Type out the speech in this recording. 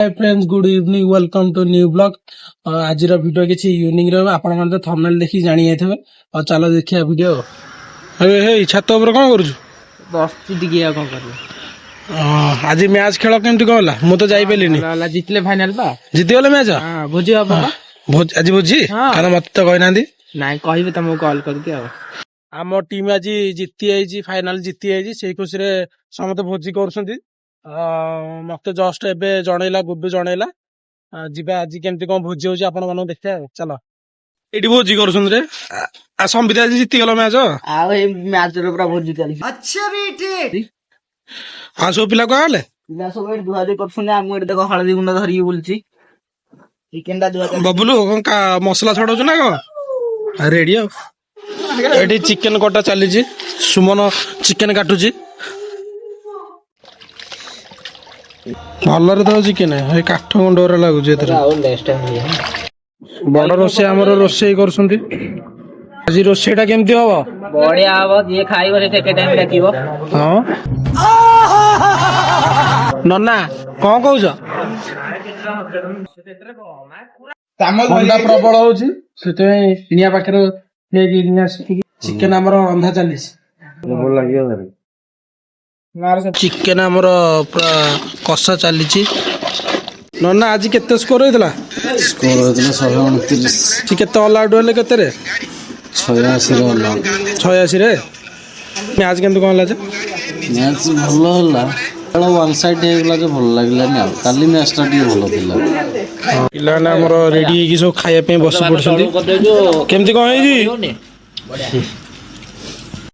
Hi friends, good evening, welcome to new blog. आज video किसी unique रहा आपण मैंने थंबनेल देखि जानी जाइए। और चलो देखिए वीडियो। हे छात ऊपर कौन करूछु? बस टिके आ कौन कर आज मैच खेल केमती कौन होला? मु तो जाई पेलिनी। जितले फाइनल बा जीती गले मैच। हां भोजी बाबा भोज आज भोजी काना मत तो कहना दी नाही कहबे तुमको कॉल करके आ। आम टीम आज जीती आईजी, फाइनल जीती आईजी, सेही खुशी रे समते भोजी करछंती। मते जस्ट एबे जणैला, गुब्बी जणैला जीवा आज केमती कौन भोजी होची आपण मानो देखिया। चलो एडी भोजी करछन रे। आ संबिता आज जीती गलो मैच। आ ए मैच रे पूरा भोजी चली। अच्छा भी ठीक। हाँ सब पिला कहले पिला सब ए दुहादी करछने। हम एड देखो हळदी गुंडा धरि बोलची। चिकन दा दुहा बबलू कौन का मसला छड़ाउछु ना को रेडी आ। एडी चिकन कटा चलीजी। सुमन चिकन काटुची। भलरे तो चिकन है काठ गुंडोर लागुची एतरे। और नेक्स्ट टाइम बड़ रोसे हमर रोसे करछंती। आज रोसेटा केमती हबो? बढ़िया आबो। जे खाइबो से सेके टाइम डाकिबो। हां नन्ना कौन कहूछ? ठंडा प्रबल होची सेते निया पाखरे चिकन हमर रंधा चलीस। बोल लागियो रे चिकेन हमर पूरा कषा चलीची। नन्ना आज केते स्कोर होइतला? स्कोर होइतला 129। ची केते ऑल आउट होले केते रे? 86 रे होला। 86 रे। मैच केंत कोन लाजे? मैच भलो होला। खेल वन साइड हेगला जे भल लागलानी आ। काली मैच टा डी भलो थिला। पिला ना हमर रेडी की सब खाया पे बस पड़छंती। केमती कोन हेजी?